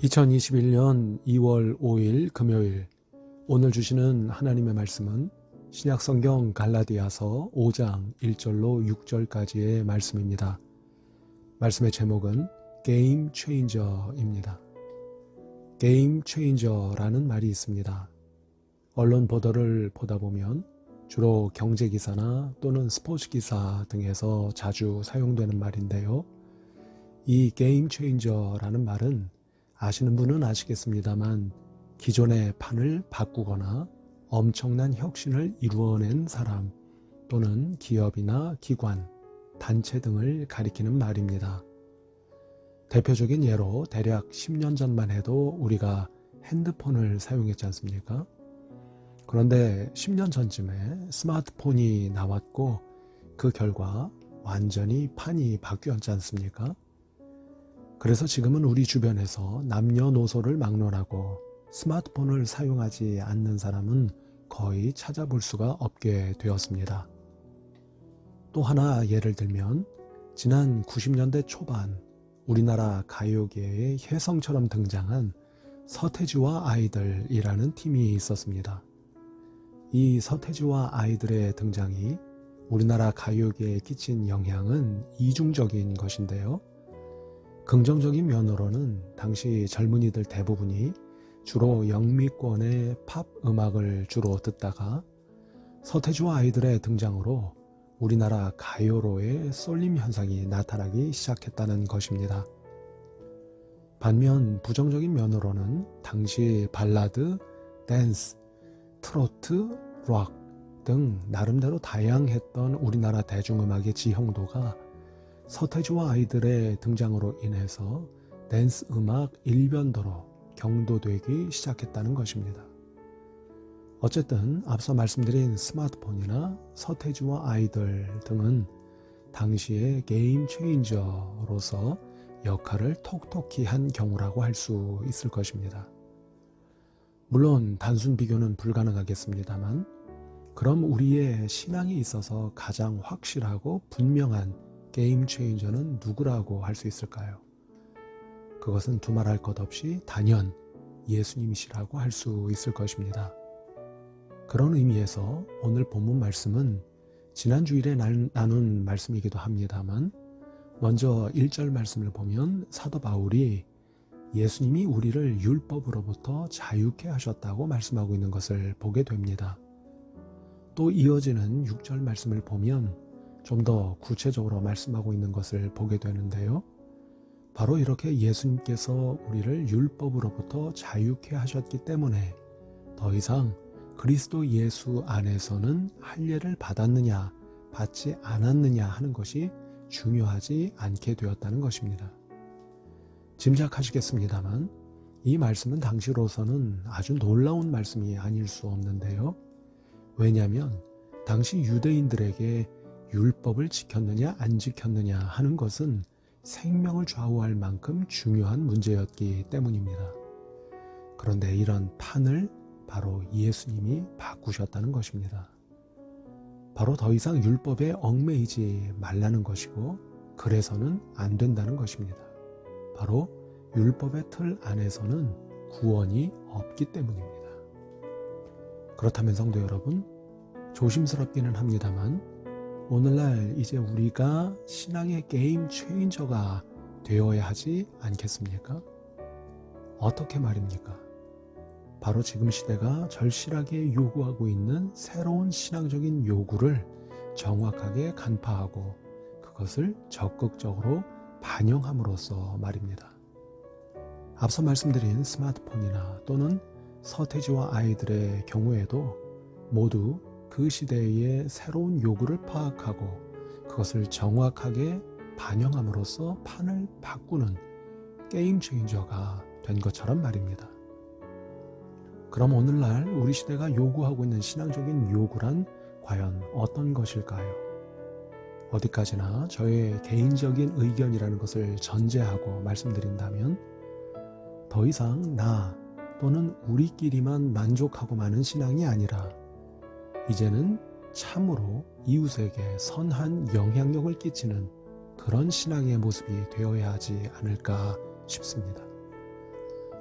2021년 2월 5일 금요일, 오늘 주시는 하나님의 말씀은 신약성경 갈라디아서 5장 1절로 6절까지의 말씀입니다. 말씀의 제목은 게임 체인저입니다. 게임 체인저라는 말이 있습니다. 언론 보도를 보다 보면 주로 경제기사나 또는 스포츠기사 등에서 자주 사용되는 말인데요. 이 게임 체인저라는 말은 아시는 분은 아시겠습니다만 기존의 판을 바꾸거나 엄청난 혁신을 이루어낸 사람 또는 기업이나 기관, 단체 등을 가리키는 말입니다. 대표적인 예로 대략 10년 전만 해도 우리가 핸드폰을 사용했지 않습니까? 그런데 10년 전쯤에 스마트폰이 나왔고 그 결과 완전히 판이 바뀌었지 않습니까? 그래서 지금은 우리 주변에서 남녀노소를 막론하고 스마트폰을 사용하지 않는 사람은 거의 찾아볼 수가 없게 되었습니다. 또 하나 예를 들면 지난 90년대 초반 우리나라 가요계의 혜성처럼 등장한 서태지와 아이들이라는 팀이 있었습니다. 이 서태지와 아이들의 등장이 우리나라 가요계에 끼친 영향은 이중적인 것인데요. 긍정적인 면으로는 당시 젊은이들 대부분이 주로 영미권의 팝 음악을 주로 듣다가 서태지와 아이들의 등장으로 우리나라 가요로의 쏠림 현상이 나타나기 시작했다는 것입니다. 반면 부정적인 면으로는 당시 발라드, 댄스, 트로트, 록 등 나름대로 다양했던 우리나라 대중음악의 지형도가 서태지와 아이들의 등장으로 인해서 댄스 음악 일변도로 경도되기 시작했다는 것입니다. 어쨌든 앞서 말씀드린 스마트폰이나 서태지와 아이들 등은 당시의 게임 체인저로서 역할을 톡톡히 한 경우라고 할 수 있을 것입니다. 물론 단순 비교는 불가능하겠습니다만 그럼 우리의 신앙에 있어서 가장 확실하고 분명한 게임 체인저는 누구라고 할 수 있을까요? 그것은 두말할 것 없이 단연 예수님이시라고 할 수 있을 것입니다. 그런 의미에서 오늘 본문 말씀은 지난 주일에 나눈 말씀이기도 합니다만 먼저 1절 말씀을 보면 사도 바울이 예수님이 우리를 율법으로부터 자유케 하셨다고 말씀하고 있는 것을 보게 됩니다. 또 이어지는 6절 말씀을 보면 좀 더 구체적으로 말씀하고 있는 것을 보게 되는데요. 바로 이렇게 예수님께서 우리를 율법으로부터 자유케 하셨기 때문에 더 이상 그리스도 예수 안에서는 할례를 받았느냐 받지 않았느냐 하는 것이 중요하지 않게 되었다는 것입니다. 짐작하시겠습니다만 이 말씀은 당시로서는 아주 놀라운 말씀이 아닐 수 없는데요. 왜냐하면 당시 유대인들에게 율법을 지켰느냐 안 지켰느냐 하는 것은 생명을 좌우할 만큼 중요한 문제였기 때문입니다. 그런데 이런 판을 바로 예수님이 바꾸셨다는 것입니다. 바로 더 이상 율법에 얽매이지 말라는 것이고 그래서는 안 된다는 것입니다. 바로 율법의 틀 안에서는 구원이 없기 때문입니다. 그렇다면 성도 여러분, 조심스럽기는 합니다만 오늘날 이제 우리가 신앙의 게임 체인저가 되어야 하지 않겠습니까? 어떻게 말입니까? 바로 지금 시대가 절실하게 요구하고 있는 새로운 신앙적인 요구를 정확하게 간파하고 그것을 적극적으로 반영함으로써 말입니다. 앞서 말씀드린 스마트폰이나 또는 서태지와 아이들의 경우에도 모두 그 시대의 새로운 요구를 파악하고 그것을 정확하게 반영함으로써 판을 바꾸는 게임 체인저가 된 것처럼 말입니다. 그럼 오늘날 우리 시대가 요구하고 있는 신앙적인 요구란 과연 어떤 것일까요? 어디까지나 저의 개인적인 의견이라는 것을 전제하고 말씀드린다면 더 이상 나 또는 우리끼리만 만족하고 마는 신앙이 아니라 이제는 참으로 이웃에게 선한 영향력을 끼치는 그런 신앙의 모습이 되어야 하지 않을까 싶습니다.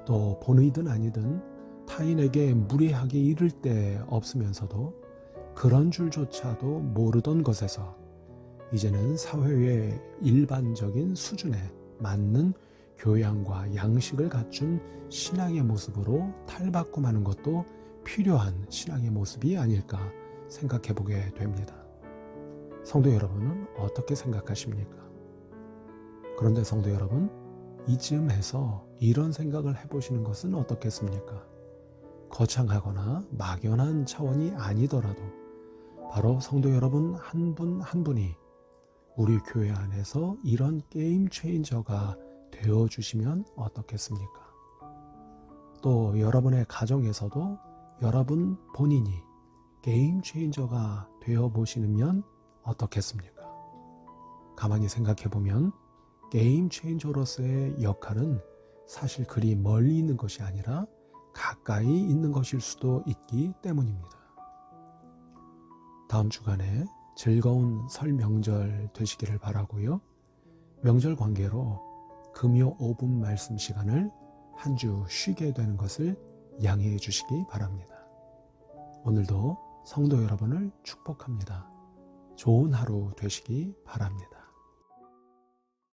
또 본의든 아니든 타인에게 무례하게 이를 데 없으면서도 그런 줄조차도 모르던 것에서 이제는 사회의 일반적인 수준에 맞는 교양과 양식을 갖춘 신앙의 모습으로 탈바꿈하는 것도 필요한 신앙의 모습이 아닐까 생각해 보게 됩니다. 성도 여러분은 어떻게 생각하십니까? 그런데 성도 여러분, 이쯤에서 이런 생각을 해보시는 것은 어떻겠습니까? 거창하거나 막연한 차원이 아니더라도 바로 성도 여러분 한 분 한 분이 우리 교회 안에서 이런 게임 체인저가 되어주시면 어떻겠습니까? 또 여러분의 가정에서도 여러분 본인이 게임 체인저가 되어보시면 어떻겠습니까? 가만히 생각해보면 게임 체인저로서의 역할은 사실 그리 멀리 있는 것이 아니라 가까이 있는 것일 수도 있기 때문입니다. 다음 주간에 즐거운 설 명절 되시기를 바라고요. 명절 관계로 금요 5분 말씀 시간을 한 주 쉬게 되는 것을 양해해 주시기 바랍니다. 오늘도 성도 여러분을 축복합니다. 좋은 하루 되시기 바랍니다.